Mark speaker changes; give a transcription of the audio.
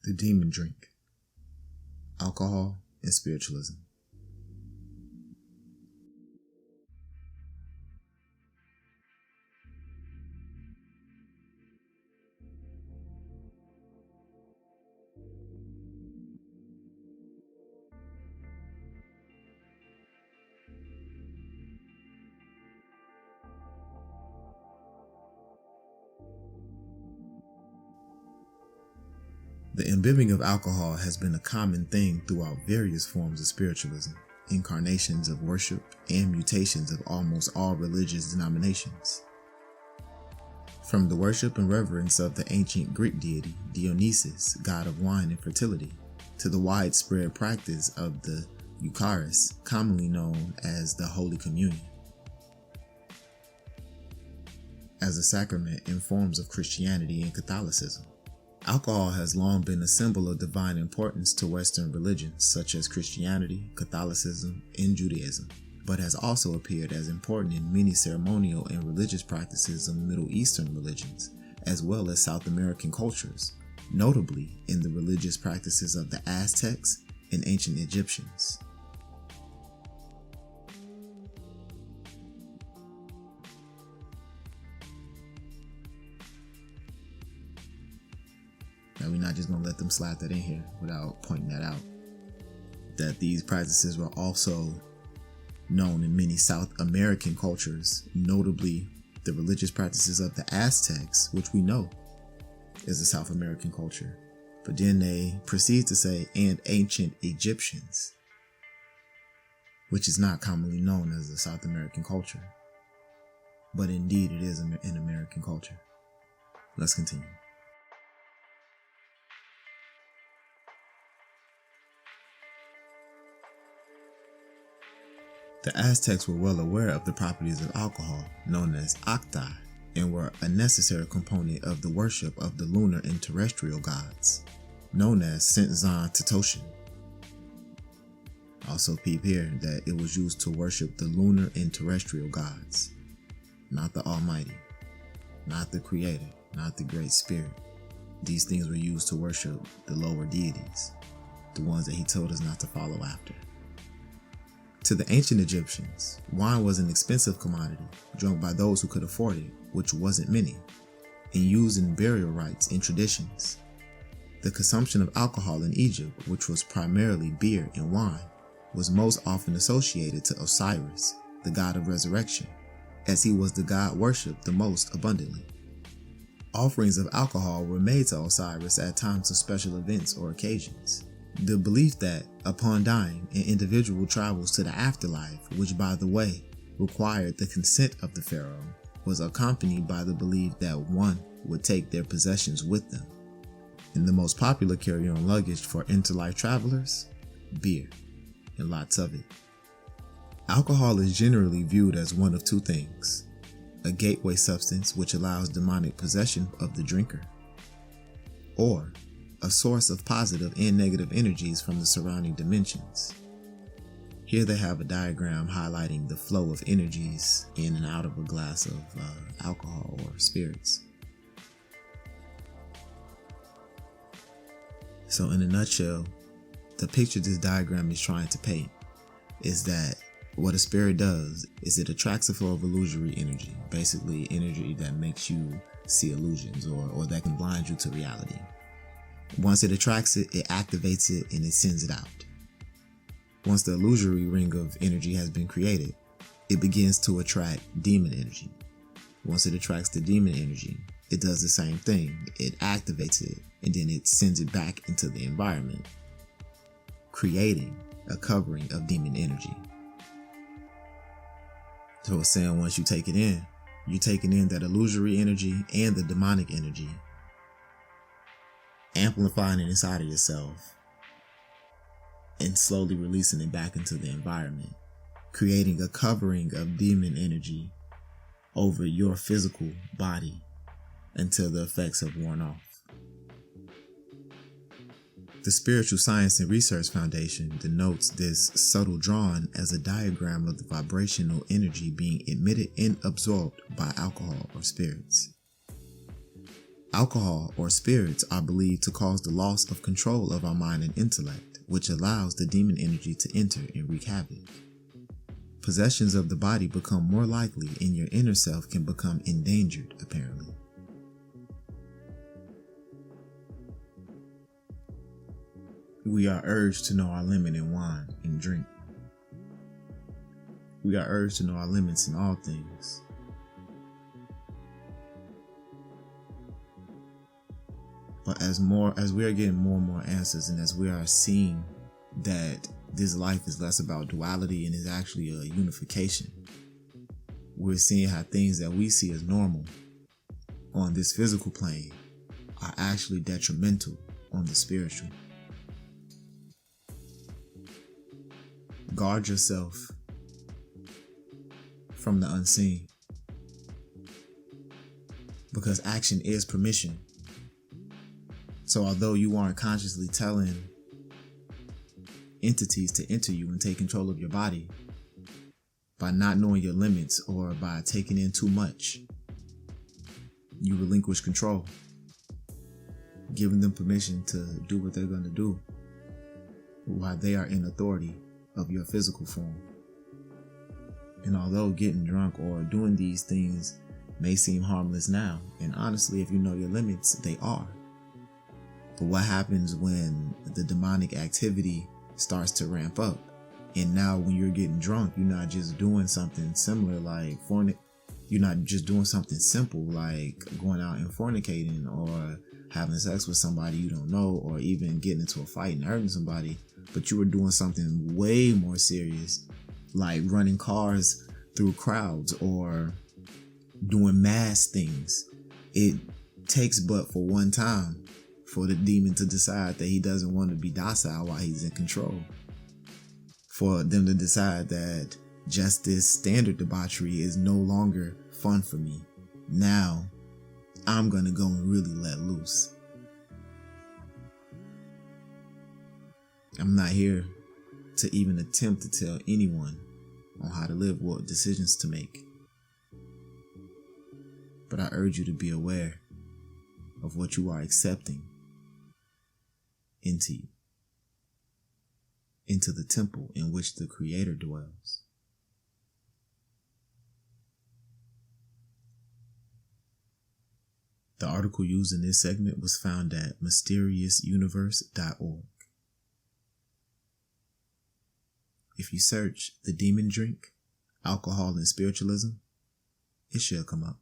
Speaker 1: The demon drink, alcohol, and spiritualism. The imbibing of alcohol has been a common thing throughout various forms of spiritualism, incarnations of worship, and mutations of almost all religious denominations. From the worship and reverence of the ancient Greek deity Dionysus, god of wine and fertility, to the widespread practice of the Eucharist, commonly known as the Holy Communion, as a sacrament in forms of Christianity and Catholicism. Alcohol has long been a symbol of divine importance to Western religions such as Christianity, Catholicism, and Judaism, but has also appeared as important in many ceremonial and religious practices of Middle Eastern religions, as well as South American cultures, notably in the religious practices of the Aztecs and ancient Egyptians. Now, we're not just going to let them slide that in here without pointing that out. That these practices were also known in many South American cultures, notably the religious practices of the Aztecs, which we know is a South American culture. But then they proceed to say, and ancient Egyptians, which is not commonly known as a South American culture. But indeed, it is an American culture. Let's continue. The Aztecs were well aware of the properties of alcohol, known as octi, and were a necessary component of the worship of the lunar and terrestrial gods, known as Tzotzil. Also peep here that it was used to worship the lunar and terrestrial gods, not the Almighty, not the Creator, not the Great Spirit. These things were used to worship the lower deities, the ones that he told us not to follow after. To the ancient Egyptians, wine was an expensive commodity, drunk by those who could afford it, which wasn't many, and used in burial rites and traditions. The consumption of alcohol in Egypt, which was primarily beer and wine, was most often associated to Osiris, the god of resurrection, as he was the god worshipped the most abundantly. Offerings of alcohol were made to Osiris at times of special events or occasions. The belief that, upon dying, an individual travels to the afterlife, which by the way, required the consent of the pharaoh, was accompanied by the belief that one would take their possessions with them. And the most popular carry-on luggage for interlife travelers? Beer, and lots of it. Alcohol is generally viewed as one of two things: a gateway substance which allows demonic possession of the drinker, or a source of positive and negative energies from the surrounding dimensions. Here they have a diagram highlighting the flow of energies in and out of a glass of alcohol or spirits. So in a nutshell, the picture this diagram is trying to paint is that what a spirit does is it attracts a flow of illusory energy, basically energy that makes you see illusions or that can blind you to reality. Once it attracts it, it activates it and it sends it out. Once the illusory ring of energy has been created, it begins to attract demon energy. Once it attracts the demon energy, it does the same thing. It activates it and then it sends it back into the environment, creating a covering of demon energy. So it's saying once you take it in, you're taking in that illusory energy and the demonic energy, amplifying it inside of yourself and slowly releasing it back into the environment, creating a covering of demon energy over your physical body until the effects have worn off. The Spiritual Science and Research Foundation denotes this subtle drawing as a diagram of the vibrational energy being emitted and absorbed by alcohol or spirits. Alcohol or spirits are believed to cause the loss of control of our mind and intellect, which allows the demon energy to enter and wreak havoc. Possessions of the body become more likely and your inner self can become endangered, apparently. We are urged to know our limit in wine and drink. We are urged to know our limits in all things. But as we are getting more and more answers, and as we are seeing that this life is less about duality and is actually a unification, we're seeing how things that we see as normal on this physical plane are actually detrimental on the spiritual. Guard yourself from the unseen, because action is permission. So although you aren't consciously telling entities to enter you and take control of your body, by not knowing your limits or by taking in too much, you relinquish control, giving them permission to do what they're going to do while they are in authority of your physical form. And although getting drunk or doing these things may seem harmless now, and honestly, if you know your limits, they are. But what happens when the demonic activity starts to ramp up? And now when you're getting drunk, you're not just doing something similar like you're not just doing something simple like going out and fornicating or having sex with somebody you don't know, or even getting into a fight and hurting somebody, but you were doing something way more serious, like running cars through crowds or doing mass things. It takes but for one time for the demon to decide that he doesn't want to be docile while he's in control. For them to decide that just this standard debauchery is no longer fun for me. Now, I'm going to go and really let loose. I'm not here to even attempt to tell anyone on how to live, what decisions to make. But I urge you to be aware of what you are accepting into you, into the temple in which the Creator dwells. The article used in this segment was found at mysteriousuniverse.org. If you search The Demon Drink, Alcohol and Spiritualism, it should come up.